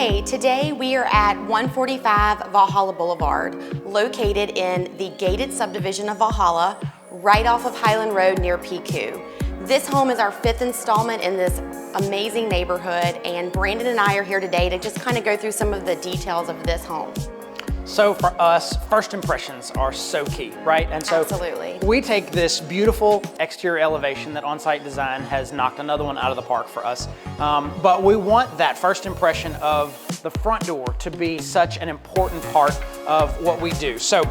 Hey, today we are at 145 Valhalla Boulevard, located in the gated subdivision of Valhalla, right off of Highland Road near PQ. This home is our 5th installment in this amazing neighborhood, and Brandon and I are here today to just kind of go through some of the details of this home. So for us, first impressions are so key, right? And so Absolutely. We take this beautiful exterior elevation that on-site design has knocked another one out of the park for us. But we want that first impression of the front door to be such an important part of what we do. So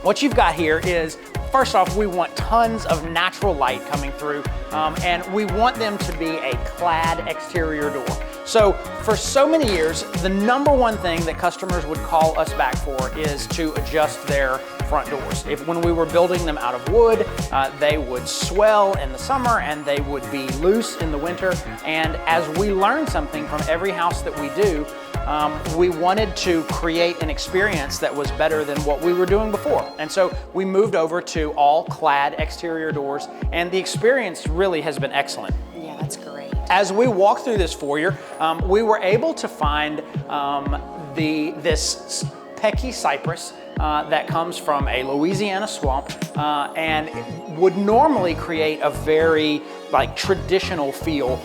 what you've got here is, first off, we want tons of natural light coming through, and we want them to be a clad exterior door. So for so many years, the number one thing that customers would call us back for is to adjust their front doors. When we were building them out of wood, they would swell in the summer and they would be loose in the winter. And as we learned something from every house that we do, we wanted to create an experience that was better than what we were doing before. And so we moved over to all clad exterior doors, and the experience really has been excellent. Yeah, that's great. As we walk through this foyer, we were able to find this pecky cypress that comes from a Louisiana swamp and would normally create a very traditional feel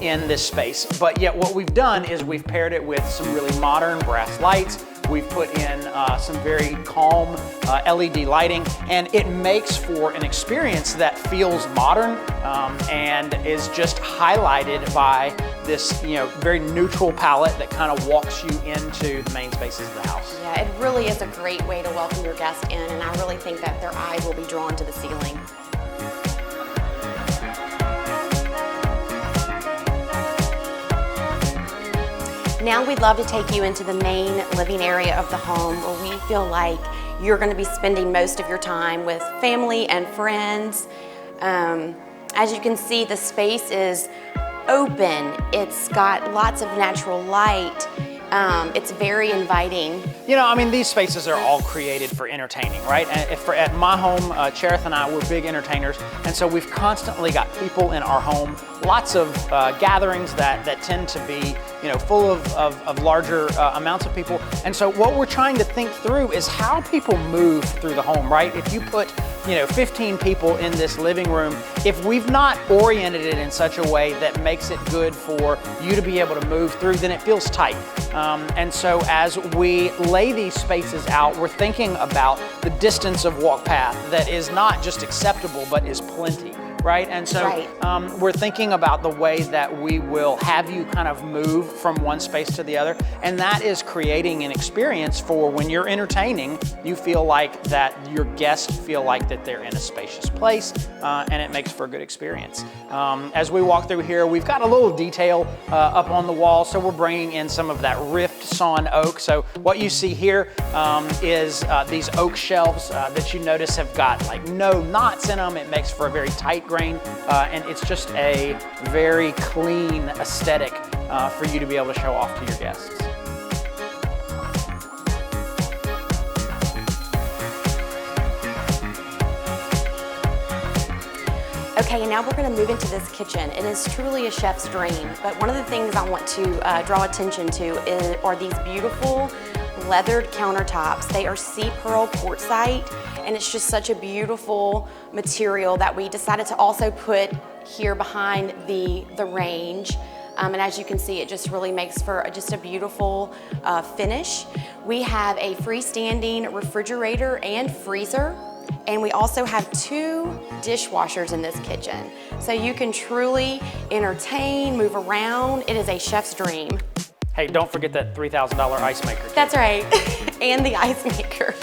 in this space. But yet what we've done is we've paired it with some really modern brass lights. We've put in some very calm LED lighting, and it makes for an experience that feels modern and is just highlighted by this very neutral palette that kind of walks you into the main spaces of the house. Yeah, it really is a great way to welcome your guest in, and I really think that their eyes will be drawn to the ceiling. Now we'd love to take you into the main living area of the home, where we feel like you're going to be spending most of your time with family and friends. As you can see, the space is open. It's got lots of natural light. It's very inviting. These spaces are all created for entertaining, right? At my home, Cherith and I, we're big entertainers, and so we've constantly got people in our home, lots of gatherings that tend to be full of larger amounts of people. And so what we're trying to think through is how people move through the home, right? If you put 15 people in this living room, if we've not oriented it in such a way that makes it good for you to be able to move through, then it feels tight. And so as we lay these spaces out, we're thinking about the distance of walk path that is not just acceptable, but is plenty. Right? And so we're thinking about the way that we will have you kind of move from one space to the other. And that is creating an experience for when you're entertaining, you feel like that your guests feel like that they're in a spacious place, and it makes for a good experience. As we walk through here, we've got a little detail up on the wall. So we're bringing in some of that rift sawn oak. So what you see here is these oak shelves that you notice have got no knots in them. It makes for a very tight grain, and it's just a very clean aesthetic for you to be able to show off to your guests. Okay, and now we're going to move into this kitchen. It is truly a chef's dream, but one of the things I want to draw attention to are these beautiful leathered countertops. They are sea pearl quartzite, and it's just such a beautiful material that we decided to also put here behind the range. And as you can see, it just really makes for just a beautiful finish. We have a freestanding refrigerator and freezer, and we also have 2 dishwashers in this kitchen. So you can truly entertain, move around. It is a chef's dream. Hey, don't forget that $3,000 ice maker. That's right, and the ice maker.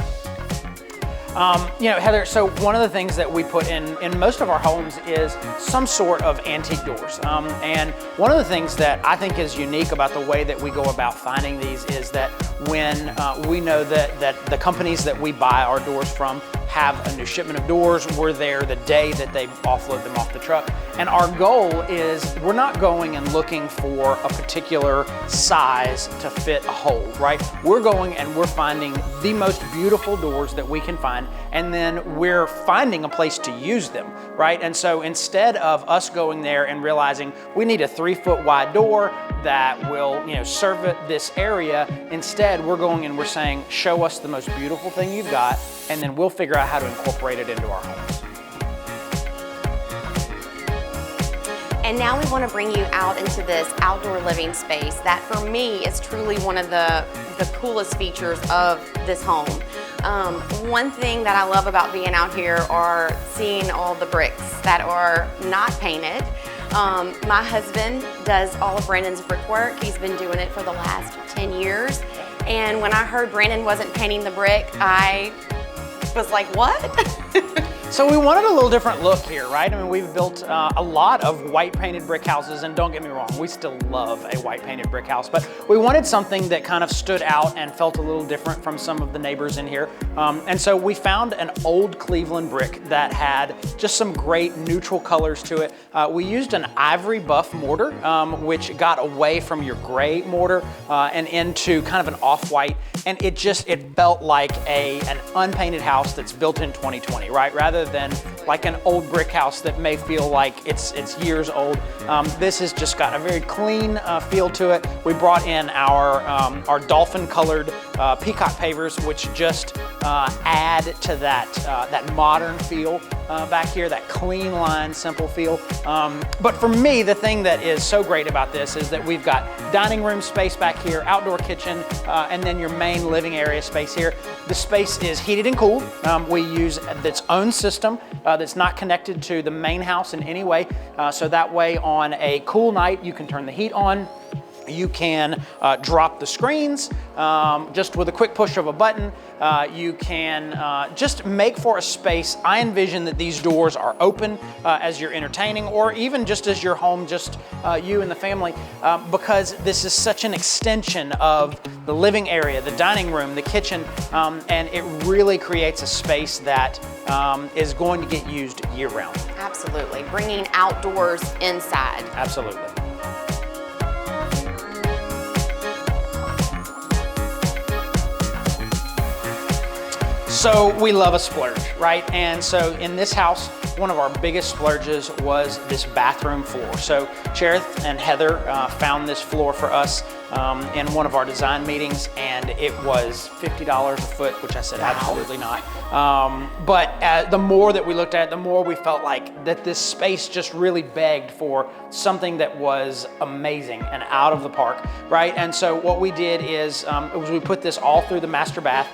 Heather, so one of the things that we put in most of our homes is some sort of antique doors. And one of the things that I think is unique about the way that we go about finding these is that when we know that the companies that we buy our doors from have a new shipment of doors, we're there the day that they offload them off the truck. And our goal is we're not going and looking for a particular size to fit a hole, right? We're going and we're finding the most beautiful doors that we can find, and then we're finding a place to use them, right? And so instead of us going there and realizing we need a 3-foot wide door, that will, serve this area. Instead, we're going and we're saying, show us the most beautiful thing you've got, and then we'll figure out how to incorporate it into our homes. And now we want to bring you out into this outdoor living space that for me is truly one of the coolest features of this home. One thing that I love about being out here are seeing all the bricks that are not painted. My husband does all of Brandon's brickwork. He's been doing it for the last 10 years. And when I heard Brandon wasn't painting the brick, I was like, what? So we wanted a little different look here, right? I mean, we've built a lot of white painted brick houses, and don't get me wrong, we still love a white painted brick house, but we wanted something that kind of stood out and felt a little different from some of the neighbors in here. And so we found an old Cleveland brick that had just some great neutral colors to it. We used an ivory buff mortar, which got away from your gray mortar and into kind of an off-white, and it felt like an unpainted house that's built in 2020, right? Rather than like an old brick house that may feel like it's years old. This has just got a very clean feel to it. We brought in our dolphin colored peacock pavers, which just add to that modern feel back here, that clean line, simple feel. But for me, the thing that is so great about this is that we've got dining room space back here, outdoor kitchen, and then your main living area space here. The space is heated and cooled. We use its own system that's not connected to the main house in any way. So that way on a cool night, you can turn the heat on. You can drop the screens just with a quick push of a button. You can just make for a space. I envision that these doors are open as you're entertaining, or even just as you're home, just you and the family, because this is such an extension of the living area, the dining room, the kitchen, and it really creates a space that is going to get used year round. Absolutely, bringing outdoors inside. Absolutely. So we love a splurge, right? And so in this house, one of our biggest splurges was this bathroom floor. So Cherith and Heather found this floor for us in one of our design meetings, and it was $50 a foot, which I said, absolutely not. But the more that we looked at it, the more we felt like that this space just really begged for something that was amazing and out of the park, right? And so what we did is we put this all through the master bath.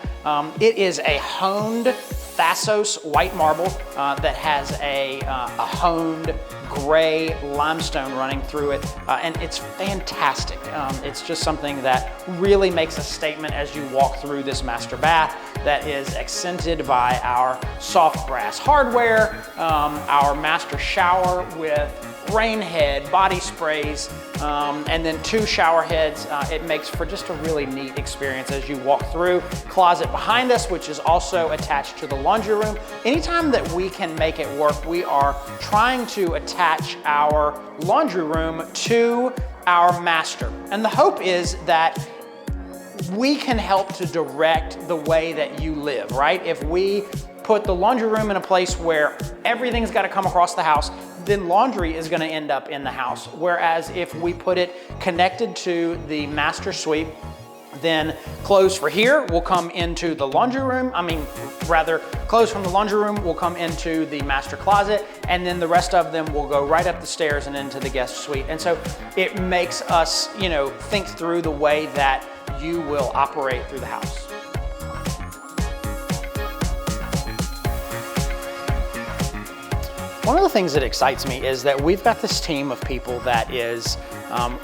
It is a honed Thasos white marble that has a honed gray limestone running through it, and it's fantastic. It's just something that really makes a statement as you walk through this master bath that is accented by our soft brass hardware, our master shower with rain head, body sprays, and then 2 shower heads. It makes for just a really neat experience as you walk through. Closet behind us, which is also attached to the laundry room. Anytime that we can make it work, we are trying to attach our laundry room to our master. And the hope is that we can help to direct the way that you live, right? If we put the laundry room in a place where everything's got to come across the house, then laundry is going to end up in the house. Whereas if we put it connected to the master suite, then clothes for here will come into the laundry room. Clothes from the laundry room will come into the master closet, and then the rest of them will go right up the stairs and into the guest suite. And so it makes us, think through the way that you will operate through the house. One of the things that excites me is that we've got this team of people that is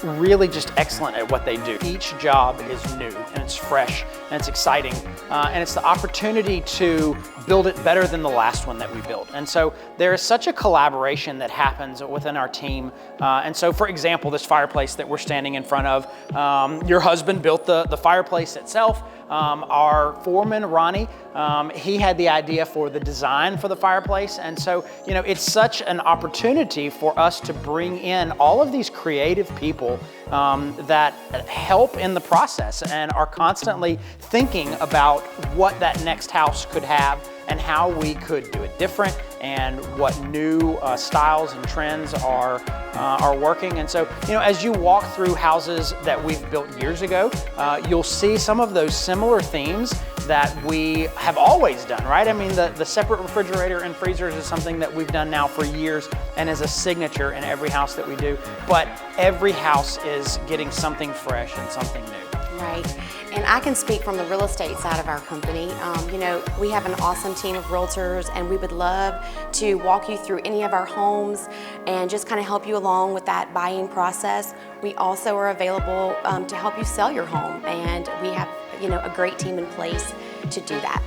really just excellent at what they do. Each job is new and it's fresh and it's exciting, and it's the opportunity to build it better than the last one that we built. And so there is such a collaboration that happens within our team. And so for example, this fireplace that we're standing in front of, your husband built the fireplace itself. Our foreman, Ronnie, he had the idea for the design for the fireplace. And so, it's such an opportunity for us to bring in all of these creative people that help in the process and are constantly thinking about what that next house could have and how we could do it different and what new styles and trends are working. And so, you know, as you walk through houses that we've built years ago, you'll see some of those similar themes that we have always done, right? I mean, the separate refrigerator and freezers is something that we've done now for years and is a signature in every house that we do. But every house is getting something fresh and something new. Right. And I can speak from the real estate side of our company. You know, we have an awesome team of realtors, and we would love to walk you through any of our homes and just kind of help you along with that buying process. We also are available to help you sell your home, and we have, you know, a great team in place to do that.